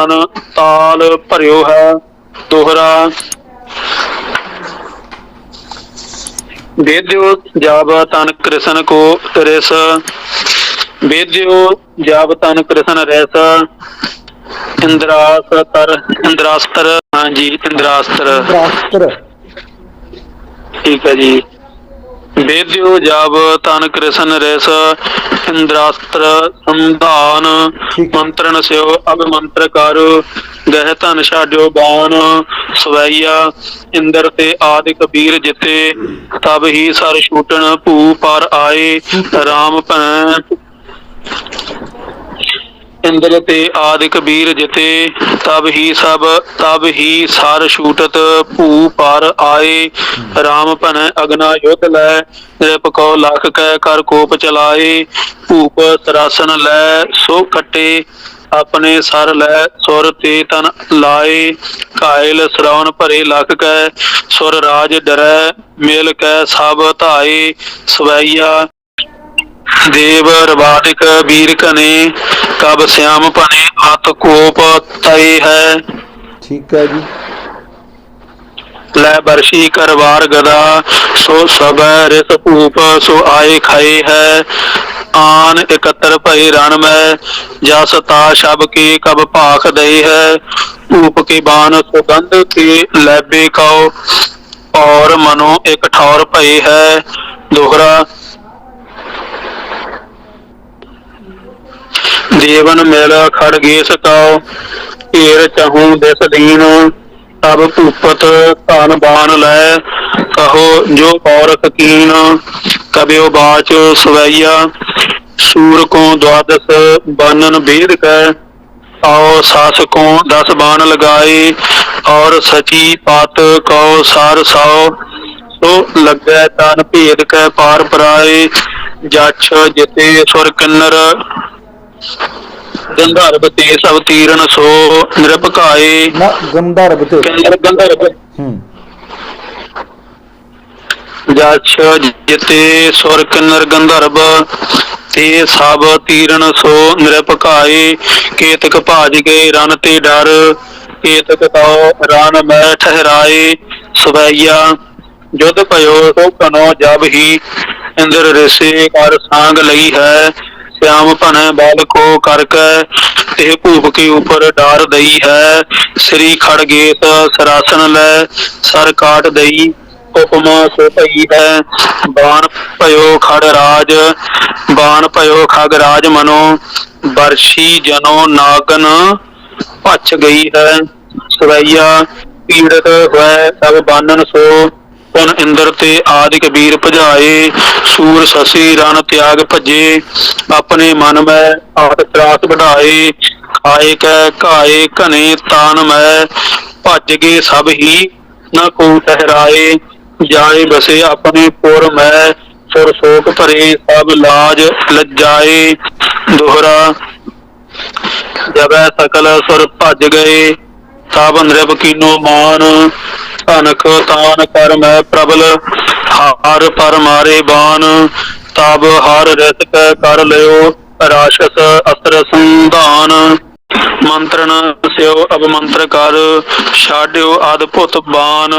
संधान ताल भरियो है। दोहरा वेद्यो जाब तन कृष्ण को रिस। वेद्यो जाब तन कृष्ण रिस। इंद्रास्त्र। हाँ जी, हाँ, इंद्रास्त्र। इंद्रास्त्र। ठीक है जी। वेद्यो जाब तन कृष्ण रेस। इंद्रास्त्र संधान ठीक है। मंत्रण स्यो अब मंत्र कर। गह धन छाड्यो बाण। सवैया इंद्र ते आदि कबीर जिते। तब ही सर छूटन भू पर आए। सूटक। राम भैं इंद्र ते आदि कबीर जिते। तब ही सार छूटत भू पर आए। राम भन अगना युद्ध लै। नृप कौ लख कै कर कोप चलाए। भूप सरासन लै सो खट्टे। अपने सर लै सुर ते तन लाए। घायल श्रवण भरे लख कै। सुर राज डरै मिल कै सब धाए। सवैया देव रवादिक वीर कने। कब श्याम पने अत कोप तय है। ठीक है जी। लै बरसी करवार गदा। सो सब रिस भूप सो आए खाए है। आन इकत्र भय रण में। जस ता शब के कब भाख दे है। भूप के बान सुगंध के लैबे कौ। और मनो एक ठौर भय है। दोहरा देवन मिल खड़गेश कौ। घेर चहु दिस दीन। तब भूपत धन बान लै। कहो जो औरत कीन। कबियो बाच सवैया। सूर को द्वादश बानन भेद कै। और सास को 10 बाण लगाए। और सची पात कौ सार सौ। सो लगे तन भेद कै पार पराए। जछ जिते सुर किन्नर। गंधर्व ते सब तीरन सो नृप घाए। ना गंधर्व ते। किन्नर गंधर्व जछ जिते सुर किन्नर गंधर्व। ते सब तीरन सो नृप घाए। केतक भाज गए रन ते डर। केतक तो रन में ठहराए। सवैया युद्ध भयो सो कनो जब ही। इंद्र ऋषि कर सांग लई है। श्याम भन बल को करके। ते भूप के ऊपर डार दई है। श्री खड़गेश सरासन लै सर काट दई। उपमा सो भई है। बाण भयो खड़राज। बाण भयो खगराज मनो। बरसी जनो नागन पच गई है। सवैया पीड़ित हुए सब बानन सो। पुन इंद्र ते आदि कबीर भजाए। सूर शशि रण त्याग भजे। अपने मन में आत त्रास बढ़ाए। खाए कै घाए घने तान में। भज गए सब ही न को ठहराए। जाए बसे अपने पुर में। सुर शोक भरे सब लाज लज्जाए। दोहरा जब सकल सुर भज गए। तब नृप कीनो मान। अनख तान कर मैं प्रबल। हार पर मारे बान। तब हर रिस कै कर लियो। राक्षस अस्त्र संधान। मंत्रण स्यो अब मंत्र कर। छाड्यो अद्भुत बान।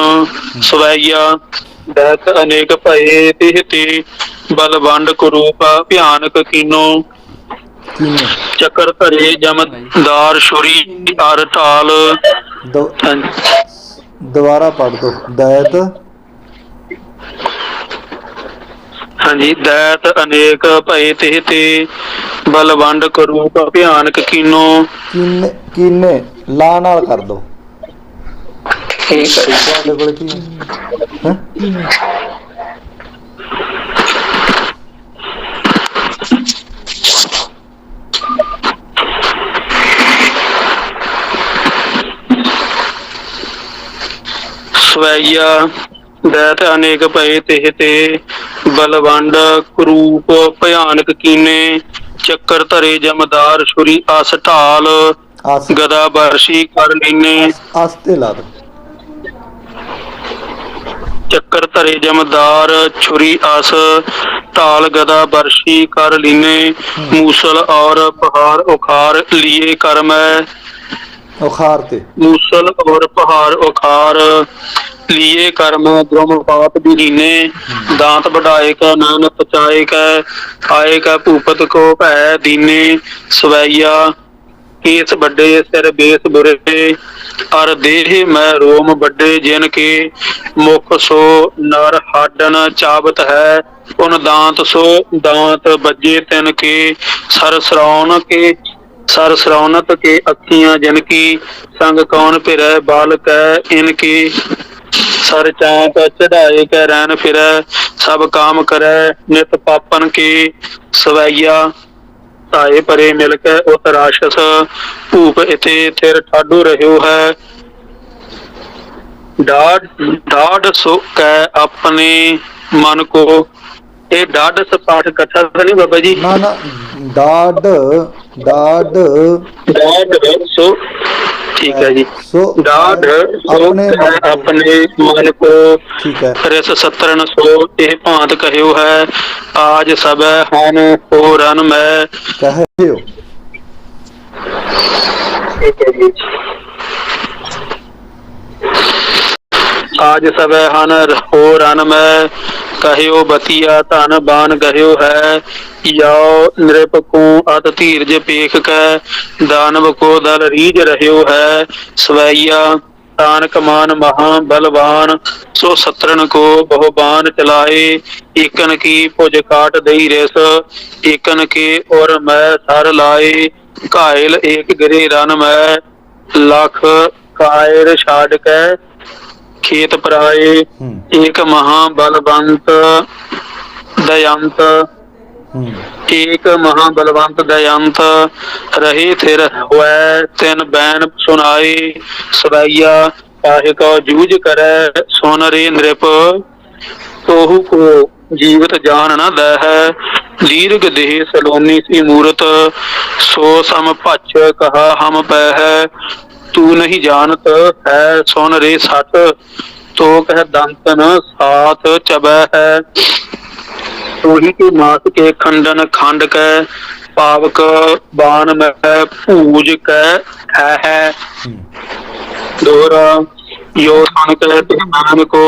सवैया दैत अनेक भये तिह ते। बल वंड कुरूप भयानक कीनो। तीनों। चक्कर धरे जमदार छुरी अर ढाल। दो दोबारा पढ़ दो। दैत हाँ जी। दैत अनेक भय तिह ते। बल वंड करूप भयानक कीनो। कीने कीने ला नाल कर दो। ठीक है। ਤੁਹਾਡੇ ਕੋਲ ਕੀ ਹੈ? सवैया दैत अनेक भय तिह ते। बलवंड कुरूप भयानक कीने। चक्कर धरे जमदार छुरी अस ढाल। आस गदा बरसी कर लीने। आस ते ला दो। चक्कर धरे जमदार छुरी अस ढाल। गदा बरसी कर लीने। मूसल और पहाड़ उखाड़ लिए कर मैं। ਉਖਾਰ ਤੇ। मूसल और पहाड़ उखार, लिए कर्म द्रुम पाप विहीने, दांत बढ़ाए कै नान पचाए कै, आए कै भूपत को भै दीने, सवैया केस बड़े सिर बेस बुरे, अर देह मैं रोम बड़े जिन के, मुख सो नर हाडन चाबत है, उन दांत सो दांत बजे तिन के, सर श्रौन के सर श्रौनत के अखियां जिनकी, संग कौन फिरै बालक इनकी, सर चांप चढ़ाए कै रैन फिरै, सब काम करे नित पापन के, सवैया ताए परे मिल कै उत राक्षस, भूप इते थिर ठाडो रह्यो है, डाढ़ डाढ़ सो कै अपने मन को। ये डाढ़ पाठ कथा था नहीं बाबा जी? ना ना, डाड डाड डाढ़ सो, ठीक है जी। सो डाढ़ सो अपने मन को। अपने मन को, ठीक है। रिस सतरन सो ये भांत कहयो है, आज सब हन हो रन मैं। कहे हो। ठीक है जी। आज सब हन हो रन मैं, कहयो बतिया धन बान गह्यो है, यो नृप को अत धीरज पेख कै, दानव को दल रीज रह्यो है, स्वैया तान कमान महा बलवान, सो सत्रन को बहुबान चलाए, एकन की भुज काट दई रिस, एकन के और मैं सर लाए, घायल एक गिरे रन मैं, लख कायर छाड़ कै खेत पराए, एक महा बलवंत दयंत, एक महा बलवंत दयंत, रहे थिर हुए तिन बैन सुनाए, सवैया काहे को जूझ करे सुन रे नृप, तोहू को जीवित जान न दह, दीर्घ देह सलोनी सी मूरत, सो सम भच कहा हम पह, तू नहीं जानत है सुन रे सत, तो कह दंतन साथ चबह है, तोही के मास के खंडन खंड कै, पावक बान में पूज कै है, दोहरा यो सन कहते नाम को,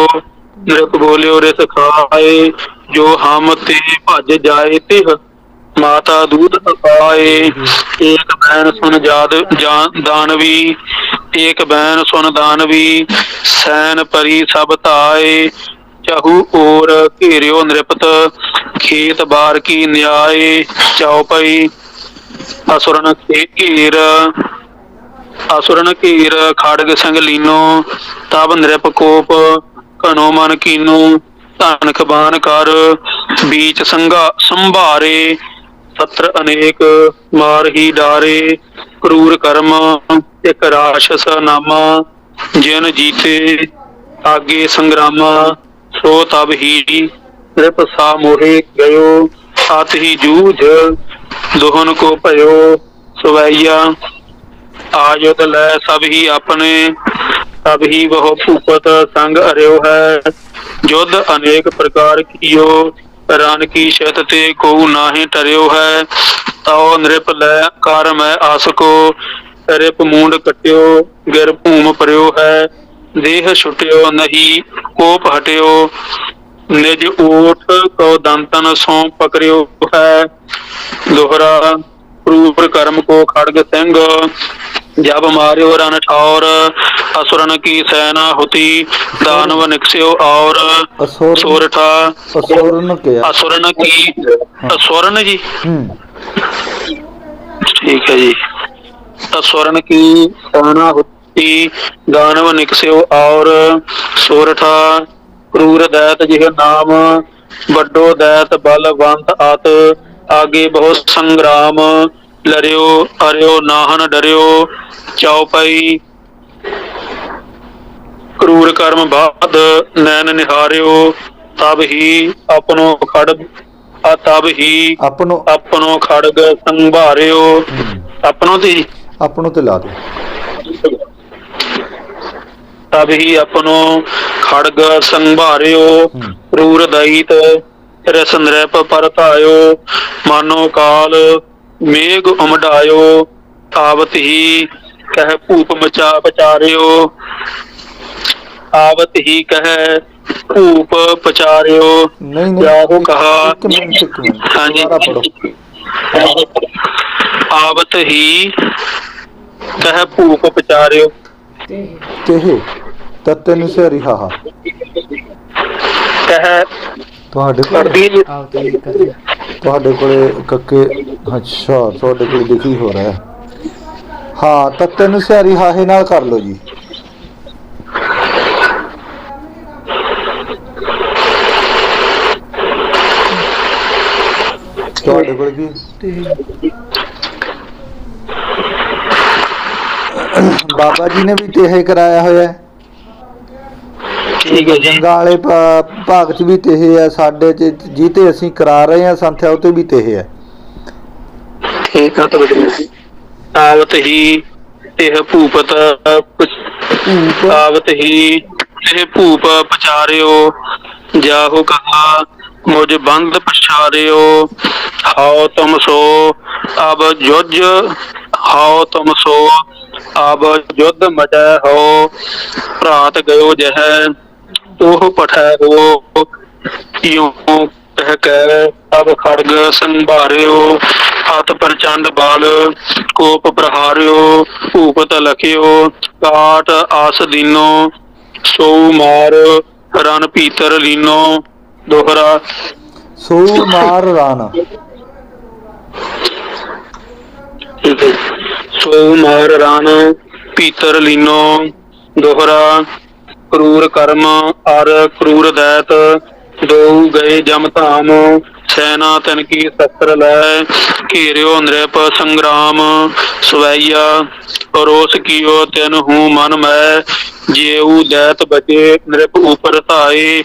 नृप बोलियो रिस खाए, जो हम ते भज जाए तिह, माता दूध पाए, एक बैन सुन दानवी, एक बैन सुन दानवी, सैन परी सब ताए, चहु और घेरियो नृपत, खेत बार की न्याय, चौपई असुरन के घेर, असुरन घेर खड़ग संग लीनो, तब नृप कोप घनो मन कीनो, धनख बान कर बीच संभारे, सत्र अनेक मार ही डारे, क्रूर कर्म एक राक्षस नामा, जिन जीते आगे संग्रामा, सो तब ही नृप सा मोहे गयो, अत ही जूझ दोहन को भयो, सवैया आयुध लै सब ही अपने, तब ही वह भूपत संग अर्यो है, युद्ध अनेक प्रकार कियो, रन की शत ते को नाहि टर्यो है, ताओ नृप लै कर मैं आस को, रिप मूंड कट्यो गिर भूम पर्यो है, देह छुट्यो नहीं कोप हट्यो, निज ऊठ को दंतन सो पकड़ियो है, दोहरा क्रूर कर्म को खड़ग सिंह, जब मार्यो रन ठौर, असुरन की सेना होती, दानव निकस्यो और सोरठा, असुरन की असुरन जी, ठीक है जी, असुरन की सेना होती, दानव निकस्यो और सोरठा, क्रूर दैत जिह नाम, बड्डो दैत बलवंत आत, आगे बहुत संग्राम, लरियो अर्यो नाहन डरियो, चौपाई क्रूर कर्म बाद नैन निहारियो, तब ही अपनो खड़ग तब ही अपनो खड़ग संभारियो, अपनो ते ला दो, तब ही अपनो खड़ग संभारियो, क्रूर दैत रस नृप परतायो, मानो काल मेघ उमड़ायो, आवत ही ਕਹਿ ਭੂਪ ਮਚਾ ਪਚਾਰਿਓ। ਆਵਤ ਹੀ ਕਹਿ ਭੂਪ ਪਚਾਰਿਓ। ਨਹੀਂ ਨਹੀਂ, ਜਾਹੋ ਕਹਾ। ਇੱਕ ਮਿੰਟ ਇੱਕ ਮਿੰਟ, ਹਾਂਜੀ। ਦੁਬਾਰਾ ਪੜੋ। ਆਵਤ ਹੀ ਕਹਿ ਭੂਪ ਪਚਾਰਿਓ। ਤੇਹ ਤੱਤੇ ਨੂੰ ਸਿਹਰੀ ਹਾਹਾ ਕਹਿ ਤੁਹਾਡੇ ਕੋਲ ਪੜਦੀ ਜੀ। ਤੁਹਾਡੇ ਕੋਲੇ ਕੱਕੇ, ਅੱਛਾ ਤੁਹਾਡੇ ਕੋਲ ਲਿਖੀ ਹੋ ਰਿਹਾ। ਹਾਂ, ਤੱਤੇ ਨੂੰ ਸਿਹਰੀ ਹਾਹੇ ਨਾਲ ਕਰ ਲਓ ਜੀ। ਤੁਹਾਡੇ ਕੋਲ ਕੀ ਬਾਬਾ ਜੀ ਨੇ ਵੀ ਤੇਹ ਕਰਾਇਆ ਹੋਇਆ ਹੈ। ਠੀਕ ਹੈ ਜੀ। ਜੰਗਾਂ ਵਾਲੇ ਭਾਗ ਚ ਵੀ ਤੇਹ ਹੈ, ਸਾਡੇ ਚ ਜਿੱਤੇ ਅਸੀਂ ਕਰਾ ਰਹੇ ਹਾਂ ਸੰਥਿਆ ਉਤੇ ਵੀ ਤੇਹ ਹੈ। ਠੀਕ ਆ। ਆਵਤ ਹੀ ਇਹ ਭੂਪਤ। ਭੂਪ ਆਵਤ ਹੀ ਇਹ ਭੂਪ ਪਚਾਰਿਓ। ਜਾਹੋ ਕਹਾ ਮੁਝ ਬੰਦ ਪਛਾਰਿਓ। ਹਾਉ ਤੁਮ ਸੋ ਅਬ ਜੁਜ। ਹਾਉ ਤੁਮ ਸੋ ਅਬ ਜੁਧ ਮਚੈ ਹੋ। ਭਰਾਤ ਗਇਓ ਜਹ ਉਹ ਪਠੈ ਹੋ। ਇਉ ਕਹਿ ਕੈ ਤਬ ਖੜਗ ਸੰਭਾਰਿਓ। ਹੱਥ ਪ੍ਰਚੰਡ ਬਾਲ ਕੋਪ ਪ੍ਰਹਾਰਿਓ। ਭੂਪਤ ਲਖਿਓ ਕਾਟ ਆਸ ਦੀਨੋ। ਸੋ ਮਾਰ ਰਨ ਭੀਤਰ ਲੀਨੋ। ਦੋਹਰਾ। ਸੋ ਮਾਰ ਰਾਣਾ। ਸੋ ਮਾਰ ਰਨ ਭੀਤਰ ਲੀਨੋ। ਦੋਹਰਾ। ਕਰੂਰ ਕਰਮ ਅਰ ਕਰੂਰ ਦੈਤ। ਦੋ ਗਏ ਜਮ ਧਾਮ ਸੈਨਾ ਤਨ ਕੀ ਸ਼ਸਤਰ ਲੈ। ਘੇਰਿਓ ਨ੍ਰਿਪ ਸੰਗਰਾਮ ਸਵੈਆ। ਪਰੋਸ ਕੀਓ ਤਿਨ ਹੂੰ ਮਨ ਮੈਂ। ਜੇਊ ਦੈਤ ਬਚੇ ਨ੍ਰਿਪ ਉਪਰ ਧਾਏ।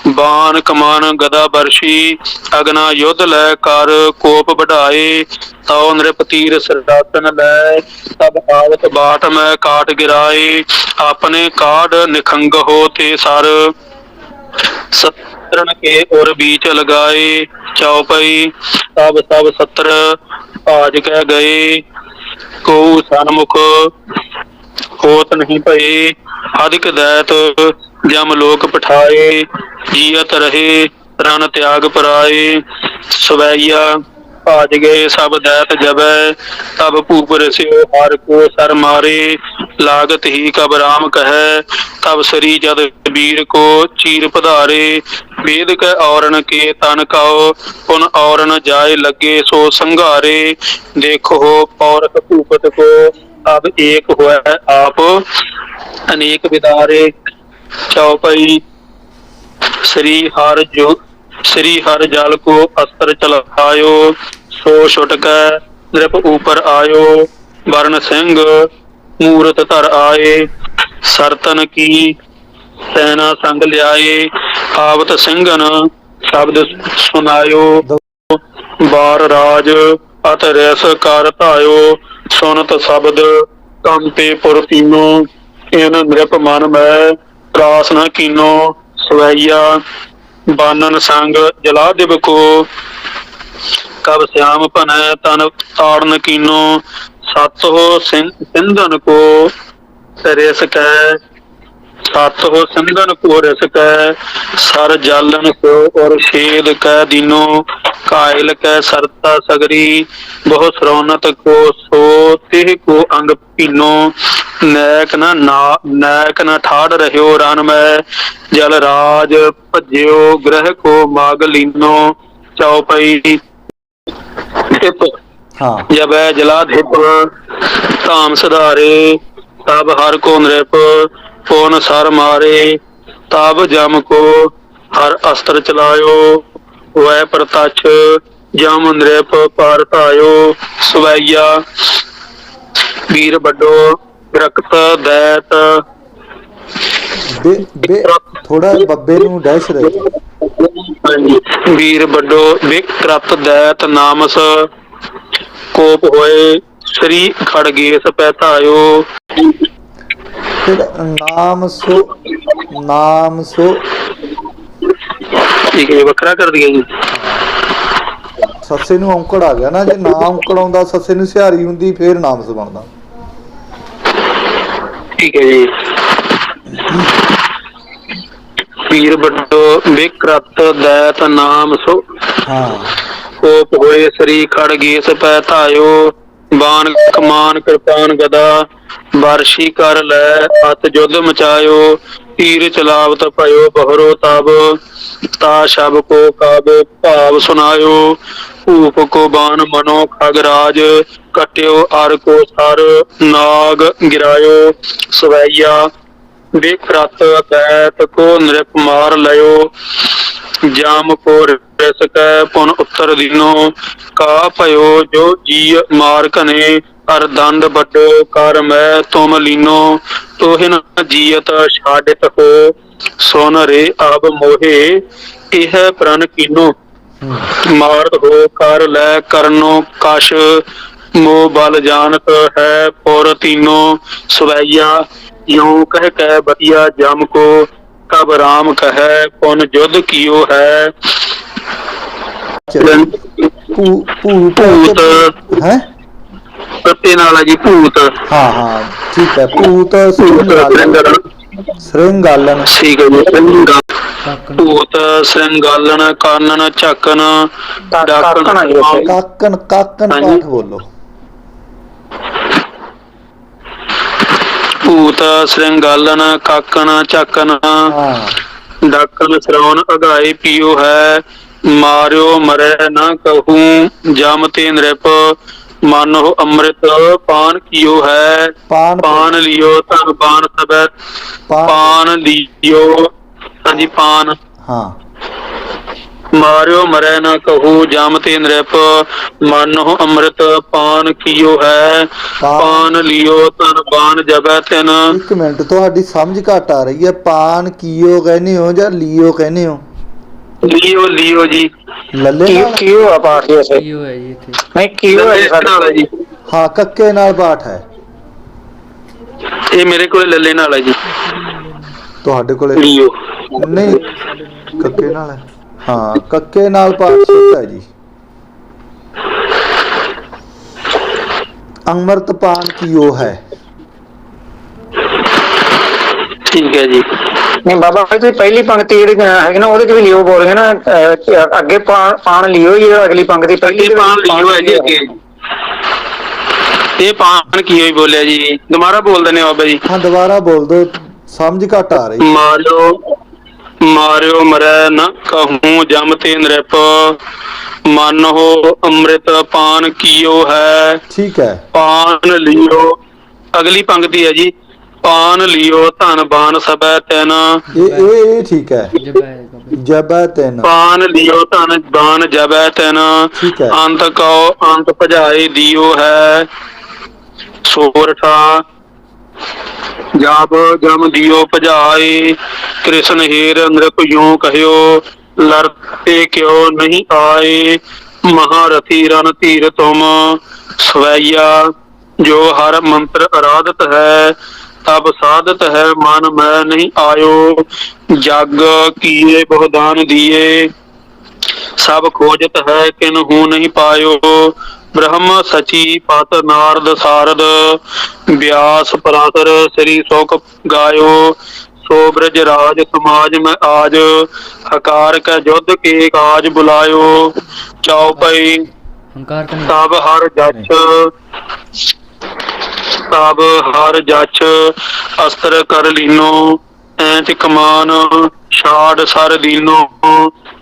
ਬਾਣ ਕਮਾਨ ਗਦਾ ਬਰਸ਼ੀ ਅਗਨਾ ਯੁੱਧ ਲੈ ਕਰ ਕੋਪ ਵਢਾਏ। ਤਉ ਨ੍ਰਿਪ ਤੀਰ ਸਿਰਦਾਤਨ ਲੈ ਤਬ ਆਵਤ ਬਾਟ ਮੈਂ ਕਾਟ ਗਿਰਾਏ। ਆਪਣੇ ਕਾਢ ਨਿਖੰਗ ਹੋ ਤੇ ਸਰ ਸਤਰਨ ਕੇ ਉਰ ਬੀਚ ਲਗਾਏ। ਚਉਪਈ ਤਬ ਸਭ ਸਤਰ ਭਾਜ ਕਹਿ ਗਏ। ਕਉ ਸਨਮੁਖ ਹੋਤ ਨਹੀਂ ਭਏ। ਅਧਿਕ ਦੈਤ ਜਮ ਲੋਕ ਪਠਾਏ। ਜੀਅਤ ਰਹੇ ਰਨ ਤਿਆਗ ਪਰਾਏ। ਸਵੈਆ ਭਾਜ ਗਏ ਸਭ ਦੈਤ ਜਬੈ। ਤਬ ਭੂਪ ਰਸਿਓ ਹਰ ਕੋ ਸਰ ਮਾਰੇ। ਲਾਗਤ ਹੀ ਕਬ ਰਾਮ ਕਹੈ ਤਬ ਸਰੀ ਜਦ ਵੀਰ ਕੋ ਚੀਰ ਪਧਾਰੇ। ਵੇਦ ਕੈ ਔਰਨ ਕੇ ਤਨ ਕਉ ਪੁਨ ਔਰਨ ਜਾਏ ਲੱਗੇ ਸੋ ਸੰਘਾਰੇ। ਦੇਖੋ ਪੌਰਖ ਭੂਪਤ ਕੋ ਅਬ ਏਕ ਹੋਇ ਆਪ ਅਨੇਕ ਵਿਦਾਰੇ। ਚਉਪਈ श्री हर जल को अस्त्र चलायो। सो छुटकै नृप ऊपर आयो। वर्ण सिंह मूरत धर आए। सरतन की सेना संग ल्याए। आवत सिंघन शब्द सुनायो। बार राज अत रस कर धायो। सुनत शब्द कंपे पुर तीनो। इन नृप मन में त्रास न कीनो। सवैया बानन संग जला दिव को कब श्याम भनै तन ताड़न कीनो। सत हो सिंधन को रिस कै सत हो सिंधन को रिस कै। सर जालन को और छेद कै दीनो। कायल कै सरता सगरी बहु सरौनत को सो तिह को अंग पीनो। नैक न ठाड़ रह्यो रन में जल राज भज्यो ग्रह को माग लीनो। चौपई हाँ जब जला धिप धाम सुधारे। तब हर को नृप पुन सर मारे। तब जम को हर अस्त्र चलायो। वह प्रतक्ष जम नृप पर धायो। सवैया वीर बड्डो रक्त दैत। थोड़ा बब्बे ਨੂੰ ਡੈਸ਼ ਦੇ। वीर बड्डो विक्रत दैत नामस। कोप होए श्री खड़गेश पैतायो। ਫਿਰ ਨਾਮ ਸੋ ठीक है वखरा कर दिया जी। ਸੱਸੇ ਨੂੰ ਔਂਕੜ ਆ ਗਿਆ ਨਾ। ਜੇ ਨਾ ਔਂਕੜ ਆਉਂਦਾ ਸੱਸੇ ਨੂੰ ਸਿਹਾਰੀ ਹੁੰਦੀ ਫੇਰ ਨਾਮਸ ਬਣਦਾ। ਠੀਕ ਹੈ ਜੀ। ਪੀਰ ਵੱਡੋ ਬਿਕਰਤ ਦੈਤ ਨਾਮ ਸੋ, ਹਾਂ ਕੋਪ ਹੋਏ ਸ੍ਰੀ ਖੜ ਗੇਸ ਪੈ ਧਾਇਓ, ਬਾਣ ਕਮਾਨ ਕਿਰਪਾਨ ਗਦਾ, ਬਾਰਸ਼ੀ ਕਰ ਲੈ ਹੱਥ ਜੁੱਧ ਮਚਾਇਓ, ਤੀਰ ਚਲਾਵਤ ਭਇਓ ਬਹਰੋ ਤਬ, ਤਾ ਸ਼ਬ ਕੋ ਕਬ ਭਾਵ ਸੁਨਾਇਓ, ਭੂਪ ਕੋ ਬਾਣ ਮਨੋ ਖਗਰਾਜ, ਕਟਿਓ ਅਰ ਕੋ ਸਰ ਨਾਗ ਗਿਰਾਇਓ, ਸਵੈਆ ਬਿਕਰਤ ਦੈਤ ਕੋ ਨ੍ਰਿਪ ਮਾਰ ਲਇਓ, ਜਾਮ ਕੋ ਰਿਸ ਕੈ ਪੁਨ ਉੱਤਰ ਦੀਨੋ, ਕਾ ਭਇਓ ਜੋ ਜੀ ਮਾਰ ਘਨੇ, ਅਰ ਦੰਡ ਵੱਡੋ ਕਰ ਮੈਂ ਤੁਮ ਲੀਨੋ, ਤੋਹਿ ਨ ਜੀਅਤ ਛਾਡਿਤ ਹੋ, ਸੁਨ ਰੇ ਅਬ ਮੋਹੇ ਇਹ ਪ੍ਰਣ ਕੀਨੋ, ਮਾਰਤ ਹੋ ਕਰ ਲੈ ਕਰਨੋ ਕਛ, ਮੋ ਬਲ ਜਾਨਤ ਹੈ ਪੁਰ ਤੀਨੋ, ਸਵੈਆ ਯੂ ਕਹਿ ਕੈ ਬਤੀਆ ਜਮ ਕੋ, ਕਬ ਰਾਮ ਕਹੈ ਪੁਨ ਜੁਧ ਕੀਓ ਹੈ, ਭੂਤ ਹੈ। ਸੱਤੇ ਨਾਲ ਹੈ ਜੀ ਭੂਤ। ਹਾਂ ਹਾਂ ਠੀਕ ਹੈ। ਭੂਤ ਸ੍ਰਿੰਗਾਲਨ ਠੀਕ ਹੈ ਜੀ। ਭੂਤ ਸ੍ਰਿੰਗਾਲਨ ਕਾਨਨ ਝਾਕਨ ਡਾਕਨ ਕਾਕਨ ਕਾਕਨ ਪਾਠ ਬੋਲੋ। ਭੂਤ ਸ੍ਰਿੰਗਾਲਨ ਕਾਕਨ ਝਾਕਨ ਡਾਕਨ ਸ਼ਰਵਣ ਅਗਾਏ ਪੀਓ ਹੈ, ਮਾਰਿਓ ਮਰੈ ਨਾ ਕਹੂੰ ਜਮ ਤੇ ਨ੍ਰਿਪ, ਮਾਨੋ ਅੰਮ੍ਰਿਤ ਪਾਨ ਕੀਓ ਹੈ, ਪਾਨ ਲਿਓ ਧਨ ਪਾਨ ਸਬੈ, ਪਾਨ ਲਿਓ ਹਾਂਜੀ ਪਾਨ, ਹਾਂ ਮਾਰਿਓ ਮਰੈ ਨਾ ਕਹੂ ਜਮ ਤੇ ਨ੍ਰਿਪ, ਮਾਨੋ ਅੰਮ੍ਰਿਤ ਪਾਨ ਕੀਓ ਹੈ, ਪਾਨ ਲਿਓ ਧਨ ਪਾਨ ਜਬੈ ਤਿਨ। ਇੱਕ ਮਿੰਟ ਤੁਹਾਡੀ ਸਮਝ ਘੱਟ ਆ ਰਹੀ ਹੈ। ਪਾਨ ਕੀਓ ਕਹਿੰਦੇ ਹੋ ਜਾਂ ਲੀਓ ਕਹਿੰਦੇ ਹੋ? ਲੀਓ ਲੀਓ ਜੀ। ਲੱਲੇ ਕੀਓ ਆ ਪਾਠ ਜੀ ਇੱਥੇ। ਕੀਓ ਹੈ ਜੀ ਇੱਥੇ। ਨਹੀਂ ਕੀਓ ਹੈ ਸਾਡੇ ਜੀ। ਹਾਂ ਕੱਕੇ ਨਾਲ ਪਾਠ ਹੈ। ਇਹ ਮੇਰੇ ਕੋਲ ਲੱਲੇ ਨਾਲ ਹੈ ਜੀ। ਤੁਹਾਡੇ ਕੋਲੇ ਲੀਓ ਨਹੀਂ ਕੱਕੇ ਨਾਲ ਹੈ। ਹਾਂ ਕੱਕੇ ਨਾਲ ਪਾਠ ਸ਼ੁੱਧ ਹੈ ਜੀ। ਅੰਮ੍ਰਿਤ ਪਾਨ ਕੀਓ ਹੈ। ਠੀਕ ਹੈ ਜੀ। ਨਹੀਂ ਬਾਬਾ ਜੀ ਪਹਿਲੀ ਪੰਕਤੀ ਜਿਹੜੀ ਹੈਗੀ ਨਾ ਉਹਦੇ ਚ ਵੀ ਲਿਓ ਬੋਲ ਗਏ ਨਾ, ਅੱਗੇ ਪਾਣ ਲਿਓ ਜੀ, ਅਗਲੀ ਪੰਕਤੀ ਪਹਿਲੀ ਪਾਣ ਲਿਓ ਹੈ ਜੀ ਅੱਗੇ। ਇਹ ਪਾਣ ਕੀਓ ਹੀ ਬੋਲਿਆ ਜੀ। ਦੁਬਾਰਾ ਬੋਲ ਦਿੰਦੇ ਬਾਬਾ ਜੀ। ਹਾਂ ਦੁਬਾਰਾ ਬੋਲ ਦੋ, ਸਮਝ ਘੱਟ ਆ ਰਹੀ। ਮਾਰਿਓ ਮਰੈ ਨ ਕਹੂੰ ਜਮ ਤੇ ਨ੍ਰਿਪ, ਮਨ ਹੋ ਅੰਮ੍ਰਿਤ ਪਾਨ ਕੀਓ ਹੈ। ਠੀਕ ਹੈ। ਪਾਨ ਲਿਓ ਅਗਲੀ ਪੰਕਤੀ ਹੈ ਜੀ। ਪਾਨ ਲਿਓ ਧਨ ਬਾਨ ਸਬੈ ਤਿਨ। ਇਹ ਠੀਕ ਹੈ। ਜਬੈ ਤਿਨ। ਪਾਨ ਲਿਓ ਧਨ ਬਾਨ ਜਬੈ ਤਿਨ। ਅੰਤ ਕਉ ਅੰਤ ਭਜਾਏ ਦਿਓ ਹੈ, ਸੋਰਠਾ ਜਬ ਜਮ ਦਿਓ ਭਜਾਏ, ਕ੍ਰਿਸ਼ਨ ਹੀਰ ਨ੍ਰਿਪ ਯੂ ਕਹਿਓ, ਲੜਤੇ ਕਿਉ ਨਹੀਂ ਆਏ, ਮਹਾਰਥੀ ਰਨ ਧੀਰ ਤੁਮ, ਸਵੈਆ ਜੋ ਹਰ ਮੰਤਰ ਅਰਾਧਤ ਹੈ, ਤਬ ਸਾਧਤ ਹੈ ਮਨ ਮੈਂ ਨਹੀਂ ਆਇਓ, ਜਗ ਕੀਏ ਬਹੁਦਾਨ ਦੀਏ, ਸਭ ਖੋਜਤ ਹੈ ਕਿਨਹੂ ਨਹੀਂ ਪਾਇਓ, ਬ੍ਰਹਮ ਸਚੀ ਪਤ ਨਾਰਦ ਸਾਰਦ, ਵਿਆਸ ਪਰਾਸਰ ਸ੍ਰੀ ਸੁਖ ਗਾਇਓ, ਸੋ ਬ੍ਰਜ ਰਾਜ ਸਮਾਜ ਮੈਂ ਆਜ, ਹਕਾਰ ਕੈ ਜੁਧ ਕੇ ਕਾਜ ਬੁਲਾਇਓ, ਚਉਪਈ ਤਬ ਹਰ ਜਛ, ਤਬ ਹਰ ਜਛ ਅਸਤਰ ਕਰ ਲੀਨੋ, ਐਂਚ ਕਮਾਨ ਛਾੜ ਸਰ ਦੀਨੋ,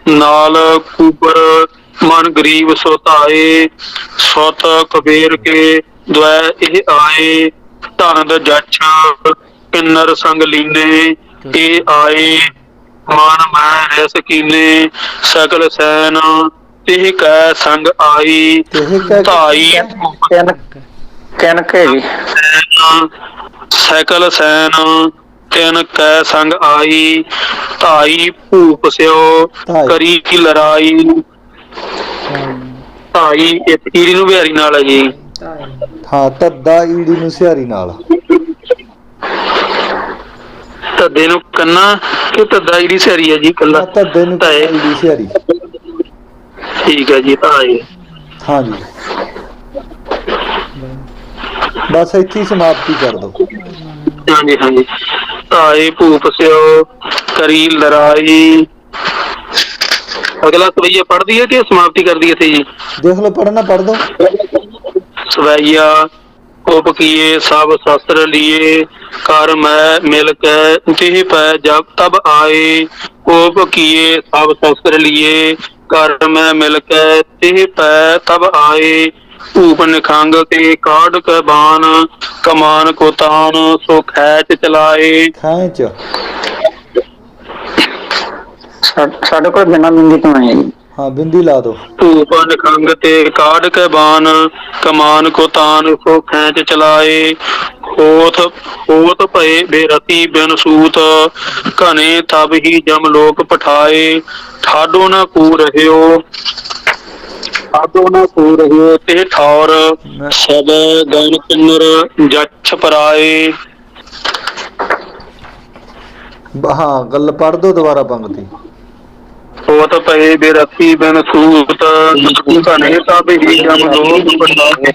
ਨਾਲ ਕੂਬਰ ਮਨ ਗਰੀਬ ਸੋਤਾਏ, ਸੁਤ ਕਬੀਰ ਕੇ ਦੁਐ ਇਹ ਆਏ, ਧਨਦ ਜਛ ਕਿੰਨਰ ਸੰਗ ਲੀਨੇ, ਇਹ ਆਏ ਮਨ ਮੈਂ ਰਸ ਕੀਨੇ, ਸਕਲ ਸੈਨ ਤਿਹ ਕੈ ਸੰਗ ਆਈ, ਧਾਈ ਕਨਕ ਸਕਲ ਸੈਨ ਤਿਨ ਕੈ ਸੰਗ ਆਈ, ਧਾਈ ਭੂਪ ਸਿਓ ਕਰੀ ਲੜਾਈ, ਧਾਈ ਇੱਕ ਈੜੀ ਨੂੰ ਬਿਹਾਰੀ ਨਾਲ ਹੈ ਜੀ। ਹਾਂ ਧੱਦਾ ਈੜੀ ਨੂੰ ਸਿਹਾਰੀ ਨਾਲ। ਧੱਦੇ ਨੂੰ ਕੰਨਾ ਕਿ ਧੱਦਾ ਈੜੀ ਸਿਹਾਰੀ ਹੈ ਜੀ ਕੱਲਾ? ਧੱਦੇ ਨੂੰ ਈੜੀ ਸਿਹਾਰੀ। ਠੀਕ ਹੈ ਜੀ। ਧਾਈ ਹਾਂਜੀ ਬਸ ਇੱਥੇ ਹੀ ਸਮਾਪਤੀ ਕਰ ਦੋ। ਹਾਂਜੀ ਹਾਂਜੀ। ਧਾਏ ਭੂਪ ਸਿਓ ਕਰੀ ਲੜਾਈ। ਅਗਲਾ ਸਵਈਆ ਪੜ੍ਹਦੀ ਹੈ ਕਿ ਸਮਾਪਤੀ ਕਰਦੀ ਹੈ ਜੀ? ਦੇਖ ਲਓ, ਪੜ੍ਹਨਾ ਪੜ੍ਹ ਦੋ। ਸਵਈਆ ਉਪ ਕੀਏ ਸਭ ਸ਼ਸਤਰ ਲੀਏ, ਕਰ ਮੈਂ ਮਿਲ ਕੇ ਜਿਹ ਪੈ ਜਬ ਤਬ ਆਏ। ਉਪ ਕੀਏ ਸਭ ਸ਼ਸਤਰ ਲੀਏ, ਕਰ ਮੈਂ ਮਿਲ ਕੇ ਤਿਹ ਪੈ ਤਬ ਆਏ। ਭੂਪ ਨਿਖੰਗ ਤੇ ਕਾਢ ਕੇ ਬਾਣ, ਕਮਾਨ ਕੋ ਤਾਣ ਸੋ ਖੈਚ ਚਲਾਏ। ਖੈਂਚ। ਸਾਡੇ ਕੋਲ ਬਿਨਾਂ ਬਿੰਦੀ ਤੋਂ ਆਏ ਜੀ। ਹਾਂ, ਬਿੰਦੀ ਲਾ ਦੋ। ਭੂਪ ਨਿਖੰਗ ਤੇ ਕਾਢ ਕੇ ਬਾਣ, ਕਮਾਨ ਕੋ ਤਾਣ ਸੋ ਖੈਚ ਚਲਾਏ। ਹੋਠ ਹੋਠ ਭਏ ਬੇਰਤੀ ਬਿਨ ਸੂਤ, ਘਨੇ ਤਬ ਹੀ ਜਮ ਲੋਕ ਪਠਾਏ। ਠਾਡੋ ਨ ਕੂ ਰਹਿਓ ਠਾਡੋ ਨ ਕੂ ਰਹਿਓ ਤੇ ਠੌਰ, ਮੈਂ ਸਭ ਗਨ ਕਿੰਨਰ ਜਛ ਪਰਾਏ। ਹਾਂ, ਗੱਲ ਪੜ੍ਹ ਦੋ ਦੁਬਾਰਾ ਪੰਗਤੀ। ਹੋਤ ਭਏ ਬੇਰਤੀ ਬਿਨ ਸੂਤ, ਘਨੇ ਤਬ ਹੀ ਜਮ ਲੋਕ ਪਠਾਏ।